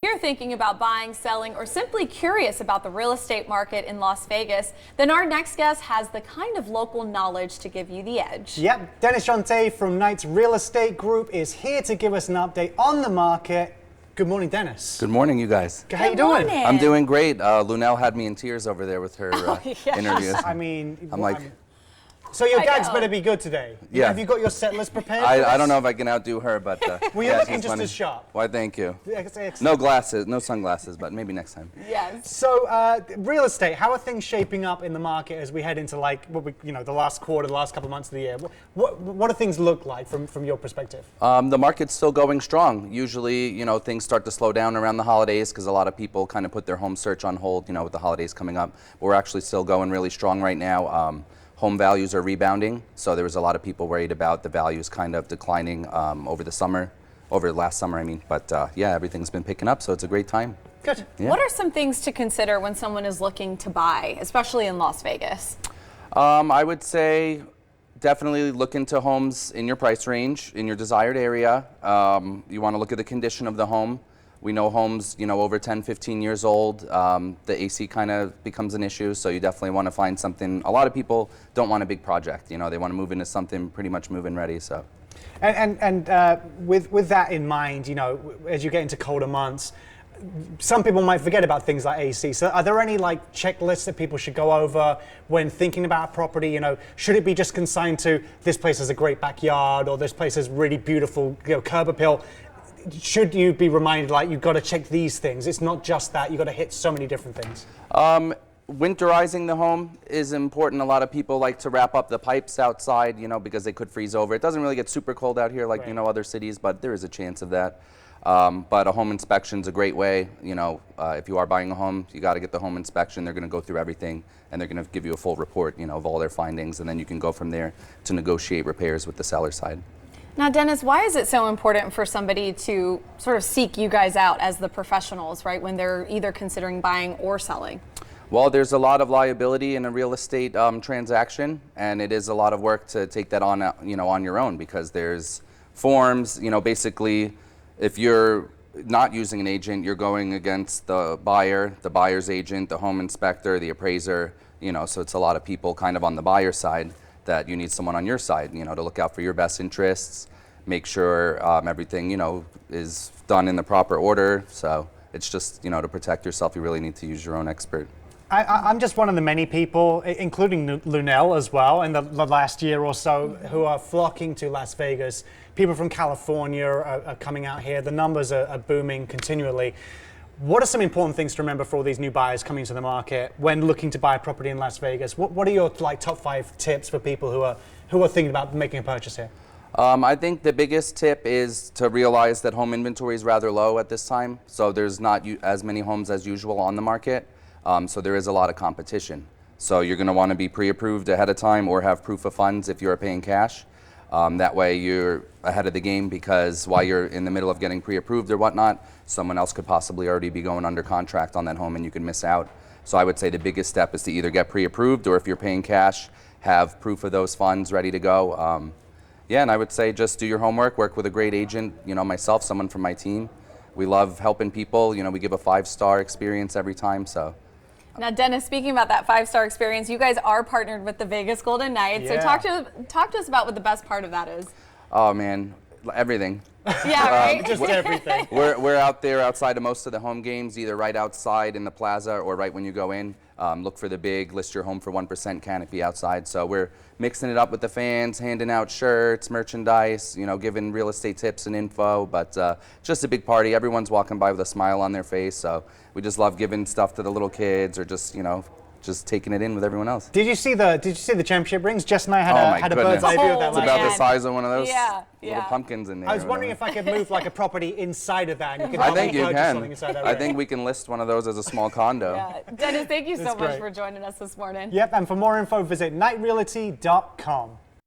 If you're thinking about buying, selling, or simply curious about the real estate market in Las Vegas, then our next guest has the kind of local knowledge to give you the edge. Yep, Dennis Jeantet from Knight's Real Estate Group is here to give us an update on the market. Good morning, Dennis. Good morning, you guys. How you doing? Morning. I'm doing great. Lunell had me in tears over there with her interviews. I mean, I'm like, so your I gags know. better be good today. Yeah. Have you got your set list prepared? I don't know if I can outdo her, but Well, you're looking she's just funny. as sharp. Why, thank you. Excellent. No glasses, no sunglasses, but maybe next time. Yes. So, real estate, how are things shaping up in the market as we head into the last quarter, the last couple of months of the year? What do things look like from your perspective? The market's still going strong. Usually, things start to slow down around the holidays because a lot of people kind of put their home search on hold, with the holidays coming up. But we're actually still going really strong right now. Home values are rebounding, so there was a lot of people worried about the values kind of declining over last summer, I mean. But yeah, everything's been picking up, so it's a great time. Good. Yeah. What are some things to consider when someone is looking to buy, especially in Las Vegas? I would say definitely look into homes in your price range, in your desired area. You want to look at the condition of the home. We know homes, over 10, 15 years old, the AC kind of becomes an issue, so you definitely want to find something. A lot of people don't want a big project, they want to move into something pretty much move-in ready, so. And with that in mind, as you get into colder months, some people might forget about things like AC. So are there any checklists that people should go over when thinking about a property? Should it be just consigned to this place has a great backyard or this place has really beautiful curb appeal? Should you be reminded you've got to check these things? It's not just that, you've got to hit so many different things. Winterizing the home is important. A lot of people like to wrap up the pipes outside, because they could freeze over. It doesn't really get super cold out here like, Right. Other cities, but there is a chance of that. But a home inspection's a great way. If you are buying a home, you got to get the home inspection. They're going to go through everything, and they're going to give you a full report, of all their findings, and then you can go from there to negotiate repairs with the seller side. Now, Dennis, why is it so important for somebody to sort of seek you guys out as the professionals, right, when they're either considering buying or selling? Well, there's a lot of liability in a real estate transaction, and it is a lot of work to take that on, on your own, because there's forms, basically, if you're not using an agent, you're going against the buyer, the buyer's agent, the home inspector, the appraiser, so it's a lot of people kind of on the buyer side that you need someone on your side, to look out for your best interests, make sure everything, is done in the proper order. So it's just, to protect yourself, you really need to use your own expert. I'm just one of the many people, including Lunell as well, in the last year or so, who are flocking to Las Vegas. People from California are coming out here. The numbers are booming continually. What are some important things to remember for all these new buyers coming to the market when looking to buy a property in Las Vegas? What are your top 5 tips for people who are thinking about making a purchase here? I think the biggest tip is to realize that home inventory is rather low at this time. So there's not as many homes as usual on the market. So there is a lot of competition. So you're going to want to be pre-approved ahead of time or have proof of funds if you're paying cash. That way you're ahead of the game, because while you're in the middle of getting pre-approved or whatnot, someone else could possibly already be going under contract on that home and you could miss out. So I would say the biggest step is to either get pre-approved, or if you're paying cash, have proof of those funds ready to go. Yeah, and I would say just do your homework, work with a great agent, myself, someone from my team. We love helping people. We give a 5-star experience every time, so. Now, Dennis, speaking about that 5-star experience, you guys are partnered with the Vegas Golden Knights. Yeah. So talk to us about what the best part of that is. Oh man, everything. Yeah, right? Just everything. We're out there outside of most of the home games, either right outside in the plaza or right when you go in. Look for the big list your home for 1% canopy outside. So we're mixing it up with the fans, handing out shirts, merchandise, giving real estate tips and info. But just a big party. Everyone's walking by with a smile on their face. So we just love giving stuff to the little kids, or just taking it in with everyone else. Did you see the championship rings? Jess and I had a goodness. bird's eye view of that It's last about year. the size of one of those Yeah, little yeah. pumpkins in there. I was wondering if I could move a property inside of that, and you could I help think me you purchase can. something inside that I ring. think we can list one of those as a small condo. Yeah. Dennis, thank you so That's much great. for joining us this morning. Yep, and for more info, visit knightrealty.com.